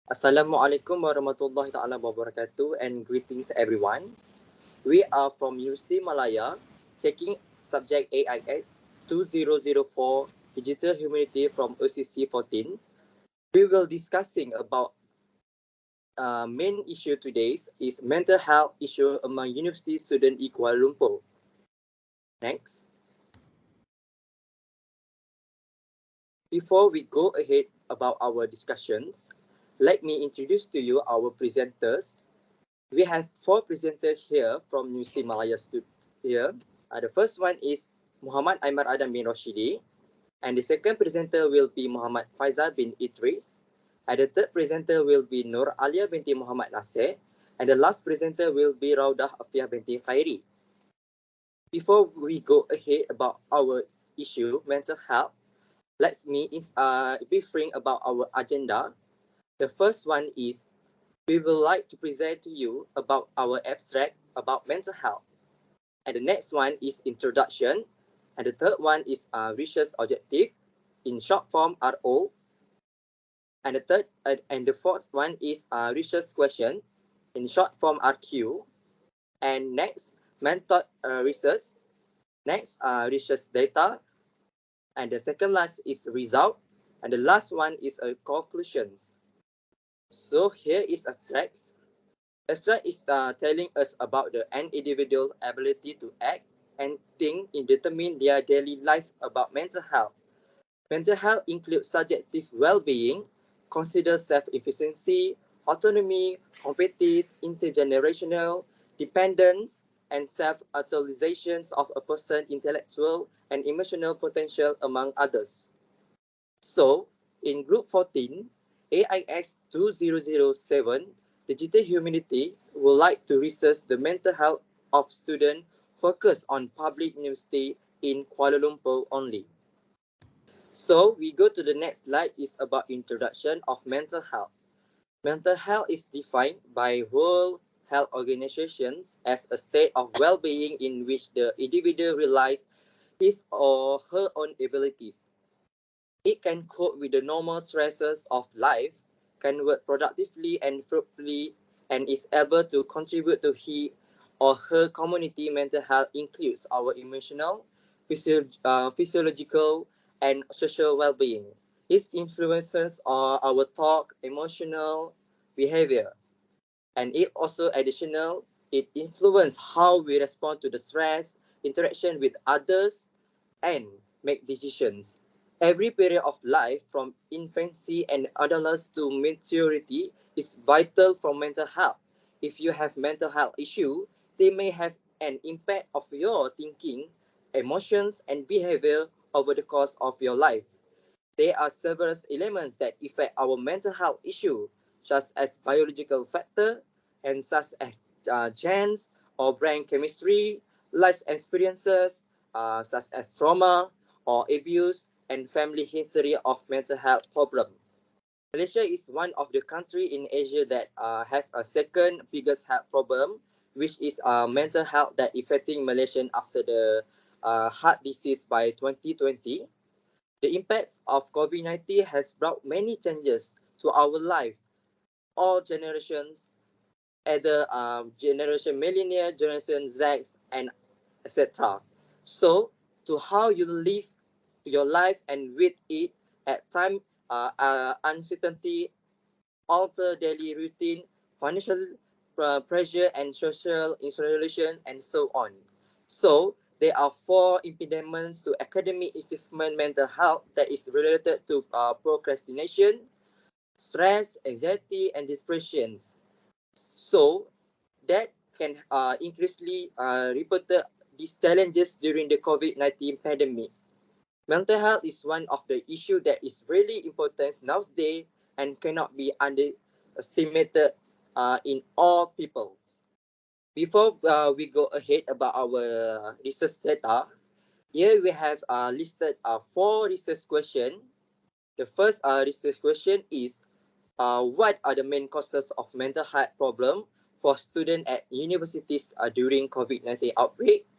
Assalamualaikum warahmatullahi taala wabarakatuh and greetings everyone. We are from University Malaya taking subject AIS 2004 Digital Humanity from OCC 14. We will discussing about main issue today is mental health issue among university student in Kuala Lumpur. Next. Before we go ahead about our discussions, let me introduce to you our presenters. We have four presenters here from University Malaya here. The first one is Muhammad Aimar Adam bin Rashidi, and the second presenter will be Muhammad Faizal bin Idris, and the third presenter will be Nur Alia binti Muhammad Nasir, and the last presenter will be Raudah Afiah binti Khairi. Before we go ahead about our issue, mental health, let's me briefing about our agenda. The first one is we will like to present to you about our abstract about mental health. And the next one is introduction. And the third one is research objective, in short form RO. And the fourth one is research question, in short form RQ. And next, method research. Next, research data. And the second last is result. And the last one is conclusions. So here is abstracts. Abstract is telling us about an individual ability to act and think in determine their daily life about mental health. Mental health includes subjective well-being, consider self-efficiency, autonomy, competence, intergenerational, dependence, and self-actualizations of a person's intellectual and emotional potential, among others. So, in Group 14, AIX 2007, Digital Humanities would like to research the mental health of students focused on public university in Kuala Lumpur only. So, we go to the next slide is about introduction of mental health. Mental health is defined by World Health Organizations as a state of well-being in which the individual realizes his or her own abilities. It can cope with the normal stresses of life, can work productively and fruitfully, and is able to contribute to his or her community. Mental health includes our emotional, physiological, and social well-being. It influences our thought, emotional behavior, and it also additional, it influences how we respond to the stress, interaction with others, and make decisions. Every period of life, from infancy and adolescence to maturity, is vital for mental health. If you have mental health issue, they may have an impact of your thinking, emotions, and behavior over the course of your life. There are several elements that affect our mental health issue, such as biological factor and such as genes or brain chemistry, life experiences, such as trauma or abuse, and family history of mental health problem. Malaysia is one of the country in Asia that have a second biggest health problem, which is mental health that affecting Malaysian after the heart disease by 2020. The impacts of COVID-19 has brought many changes to our life. All generations, either generation millennial, generation Z, and etc. So, to how you live your life and with it at time uncertainty, alter daily routine, financial pressure, and social isolation, and so on. So, there are four impediments to academic achievement mental health that is related to procrastination, stress, anxiety, and depressions. So, that can increasingly reported these challenges during the COVID-19 pandemic. Mental health is one of the issues that is really important nowadays and cannot be underestimated in all people. Before we go ahead about our research data, here we have listed four research questions. The first research question is, what are the main causes of mental health problem for students at universities during COVID-19 outbreak?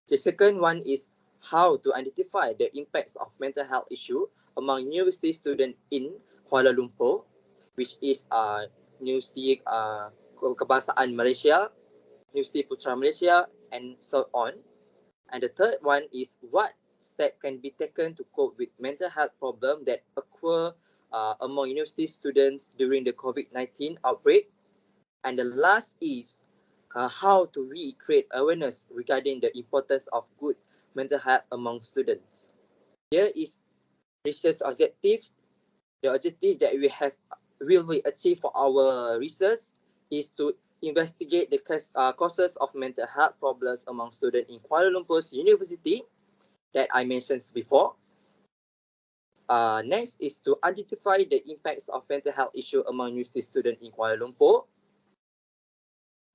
The second one is how to identify the impacts of mental health issue among university students in Kuala Lumpur. which is Universiti Kebangsaan Malaysia, Universiti Putra Malaysia, and so on. And the third one is what step can be taken to cope with mental health problem that occur among university students during the COVID-19 outbreak. And the last is how to create awareness regarding the importance of good mental health among students. Here is research objective. The objective that will we achieve for our research is to investigate the causes of mental health problems among students in Kuala Lumpur's university that I mentioned before. Next is to identify the impacts of mental health issue among university students in Kuala Lumpur.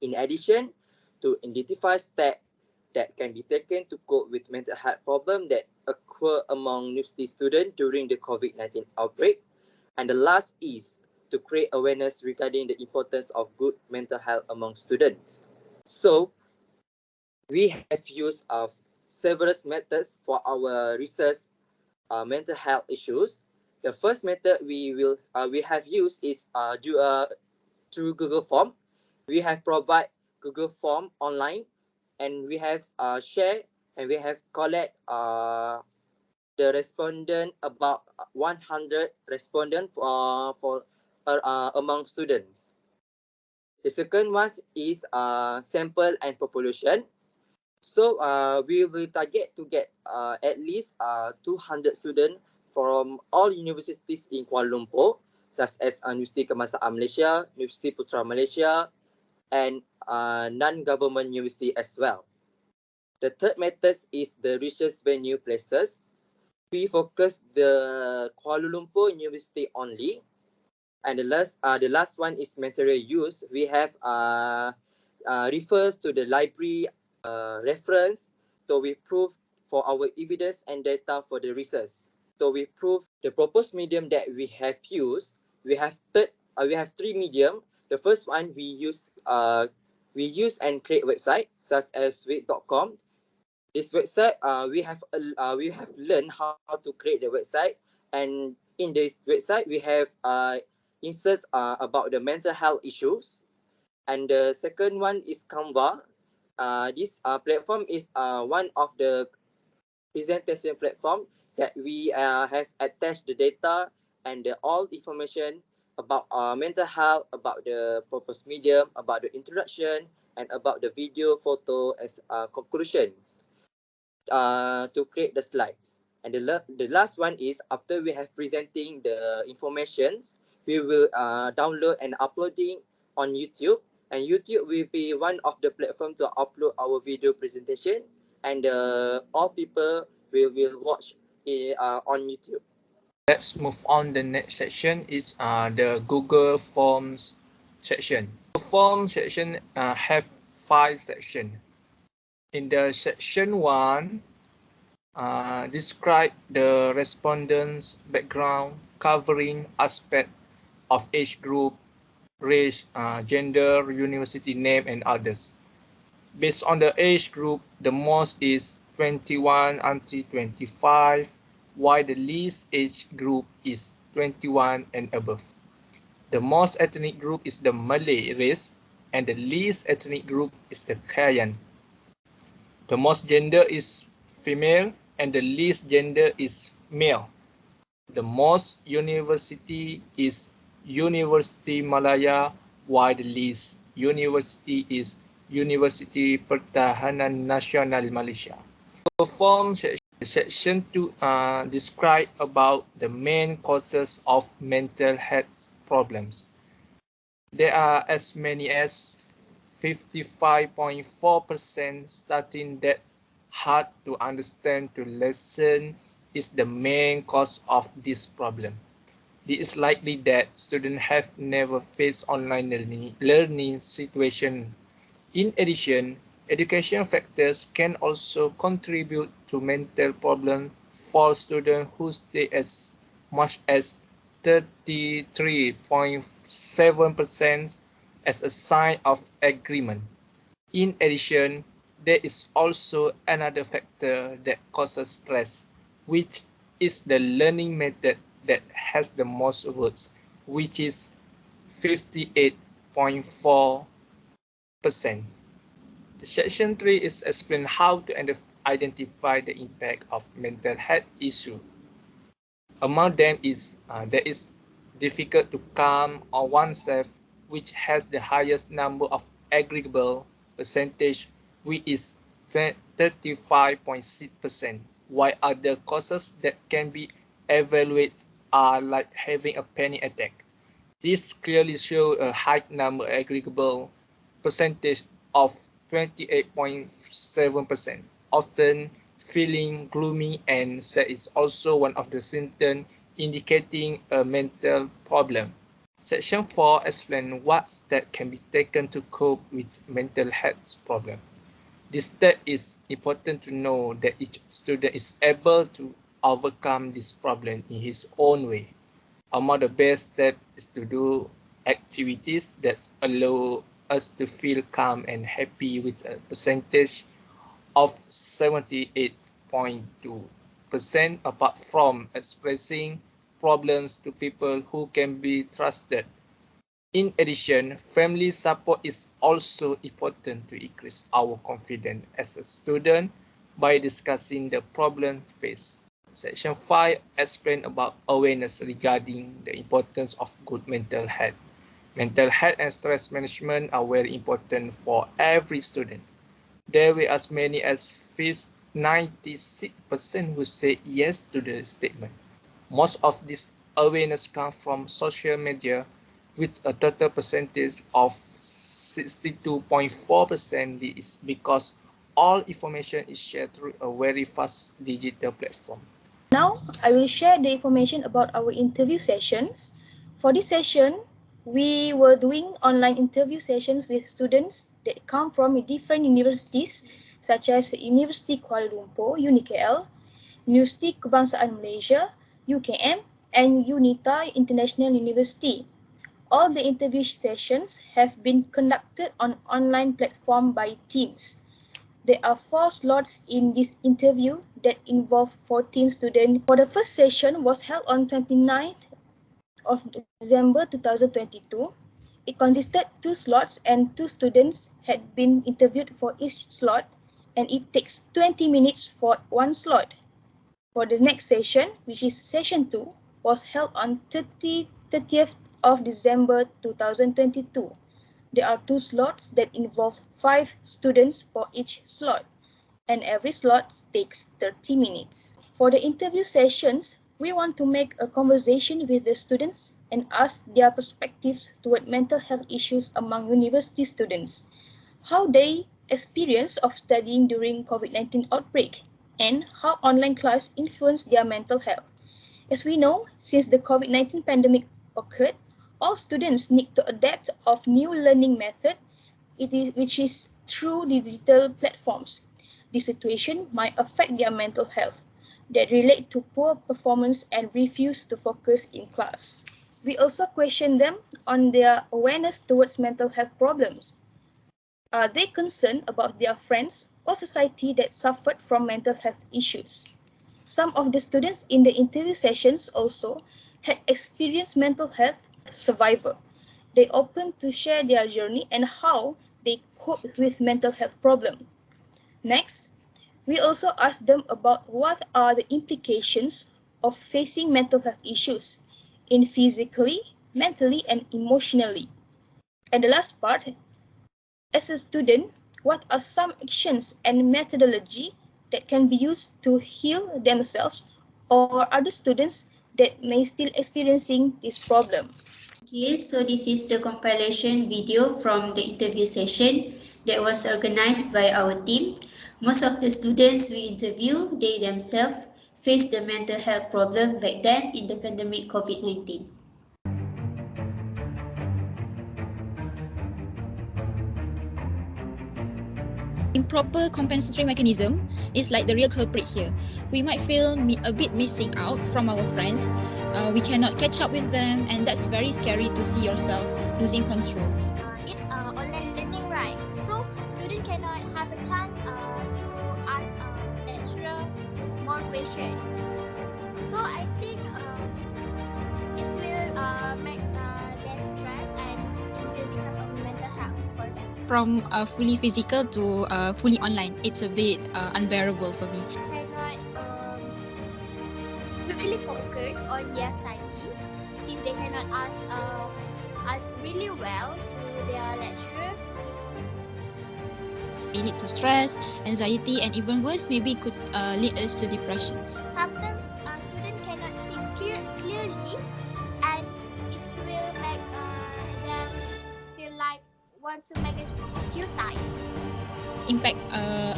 In addition, to identify steps that can be taken to cope with mental health problems that occur among university students during the COVID-19 outbreak. And the last is to create awareness regarding the importance of good mental health among students. So, we have used several methods for our research mental health issues. The first method we have used is through Google Form. We have provide Google Form online, and we have shared and we have collect the respondent about 100 respondent among students. The second one is sample and population. So we will target to get at least 200 students from all universities in Kuala Lumpur, such as Universiti Kebangsaan Malaysia, Universiti Putra Malaysia, and non-government university as well. The third method is the research venue places. We focus the Kuala Lumpur University only. And the last one is material use. We have refers to the library reference to we prove for our evidence and data for the research. So we prove the proposed medium that we have used. We have three medium. The first one we use and create website such as wix.com. This website we have learned how to create the website, and in this website we have inserts about the mental health issues. And the second one is Canva. This platform is one of the presentation platform that we have attached the data and all information about mental health, about the purpose medium, about the introduction, and about the video, photo as conclusions to create the slides. And the last one is after we have presenting the informations, we will download and uploading on YouTube. And YouTube will be one of the platform to upload our video presentation, and all people will watch it on YouTube. Let's move on. The next section is the Google Forms section. The form section have 5 sections. In the section 1, describe the respondents' background, covering aspects of age group, race, gender, university name, and others. Based on the age group, the most is 21 until 25, while the least age group is 21 and above. The most ethnic group is the Malay race, and the least ethnic group is the Kayan. The most gender is female, and the least gender is male. The most university is University Malaya, while the least university is University Pertahanan Nasional Malaysia. Perform section 2 describe about the main causes of mental health problems. There are as many as 55.4% stating that hard to understand to lesson is the main cause of this problem. It is likely that students have never faced online learning situation. In addition, education factors can also contribute to mental problems for students who stay as much as 33.7% as a sign of agreement. In addition, there is also another factor that causes stress, which is the learning method that has the most votes, which is 58.4%. The section 3 is explain how to identify the impact of mental health issue. Among them is that it's difficult to calm on oneself, which has the highest number of aggregable percentage, which is 35.6%, while other causes that can be evaluated are like having a panic attack. This clearly shows a high number aggregable percentage of 28.7%. Often feeling gloomy and sad is also one of the symptoms indicating a mental problem. Section 4 explains what steps can be taken to cope with mental health problem. This step is important to know that each student is able to overcome this problem in his own way. Among the best steps is to do activities that allow us to feel calm and happy with a percentage of 78.2%, apart from expressing problems to people who can be trusted. In addition, family support is also important to increase our confidence as a student by discussing the problem faced. Section 5 explains about awareness regarding the importance of good mental health. Mental health and stress management are very important for every student. There were as many as 96% who say yes to the statement. Most of this awareness comes from social media, with a total percentage of 62.4% is because all information is shared through a very fast digital platform. Now, I will share the information about our interview sessions. For this session, we were doing online interview sessions with students that come from different universities such as University Kuala Lumpur, UniKL, University Kebangsaan Malaysia, UKM, and UNITA International University. All the interview sessions have been conducted on online platform by Teams. There are 4 slots in this interview that involve 14 students. For the first session was held on 29th of December 2022. It consisted 2 slots and 2 students had been interviewed for each slot, and it takes 20 minutes for one slot. For the next session, which is session 2, was held on 30th of December 2022. There are 2 slots that involve 5 students for each slot, and every slot takes 30 minutes. For the interview sessions, we want to make a conversation with the students and ask their perspectives toward mental health issues among university students, how they experience of studying during COVID-19 outbreak, and how online class influenced their mental health. As we know, since the COVID-19 pandemic occurred, all students need to adapt of new learning method, which is through digital platforms. This situation might affect their mental health that relate to poor performance and refuse to focus in class. We also question them on their awareness towards mental health problems. Are they concerned about their friends or society that suffered from mental health issues? Some of the students in the interview sessions also had experienced mental health survivor. They open to share their journey and how they cope with mental health problem. Next, we also ask them about what are the implications of facing mental health issues in physically, mentally, and emotionally. And the last part, as a student, what are some actions and methodology that can be used to heal themselves or other students that may still experiencing this problem? Okay, so this is the compilation video from the interview session that was organized by our team. Most of the students we interview, they themselves faced the mental health problem back then in the pandemic COVID-19. Improper compensatory mechanism is like the real culprit here. We might feel a bit missing out from our friends. We cannot catch up with them, and that's very scary to see yourself losing control. It's online learning, right? So student cannot have a chance to ask lecturer more questions. So I think it will make less stress and from fully physical to fully online. It's a bit unbearable for me. Cannot really focus on their study since they cannot ask really well to their lecturer. It lead to stress, anxiety, and even worse, maybe could lead us to depressions. Sometimes students cannot think clearly, and it will make them feel like want to make a suicide. Impact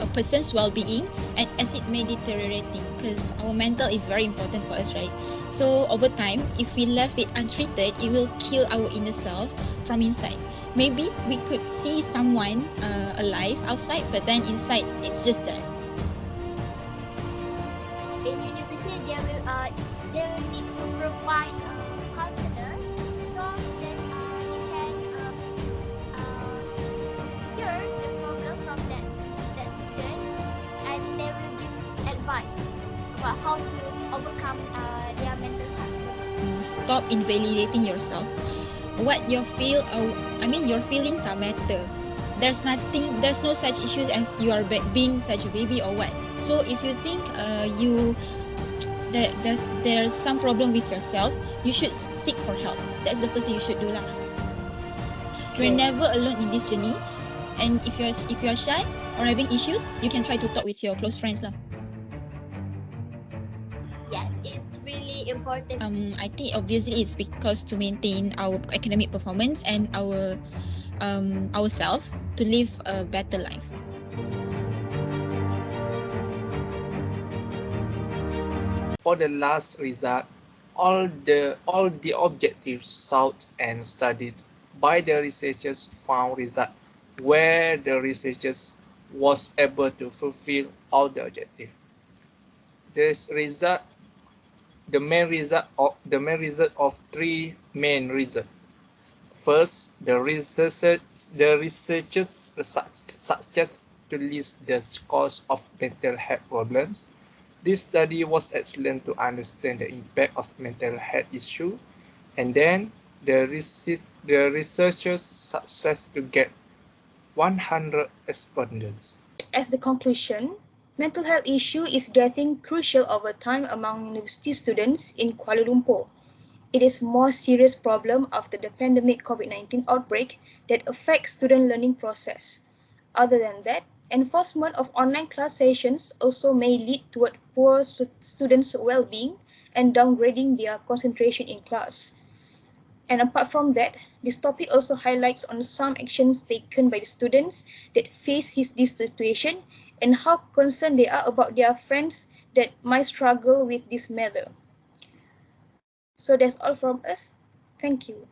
a person's well-being, and as it may deteriorating, because our mental is very important for us, right? So over time, if we left it untreated, it will kill our inner self from inside. Maybe we could see someone alive outside, but then inside it's just dead. In university, they will need to provide counselor so that they can hear the problem from that student, and they will give advice about how to overcome their mental health. Stop invalidating yourself. What you feel, your feelings are matter. There's no such issues as you are being such a baby or what. So if you think there's some problem with yourself, you should seek for help. That's the first thing you should do lah. You're never alone in this journey, and if you're shy or having issues, you can try to talk with your close friends lah. Yes, it's really important. I think obviously it's because to maintain our academic performance and ourselves to live a better life. For the last result, all the objectives sought and studied by the researchers found result where the researchers was able to fulfill all the objectives. This result, the main result of three main reasons. First, the researchers suggest to list the cause of mental health problems. This study was excellent to understand the impact of mental health issue, and then the researchers success to get 100 respondents. As the conclusion, mental health issue is getting crucial over time among university students in Kuala Lumpur. It is a more serious problem after the pandemic COVID-19 outbreak that affects student learning process. Other than that, enforcement of online class sessions also may lead toward poor students' well-being and downgrading their concentration in class. And apart from that, this topic also highlights on some actions taken by the students that face this situation and how concerned they are about their friends that might struggle with this matter. So that's all from us. Thank you.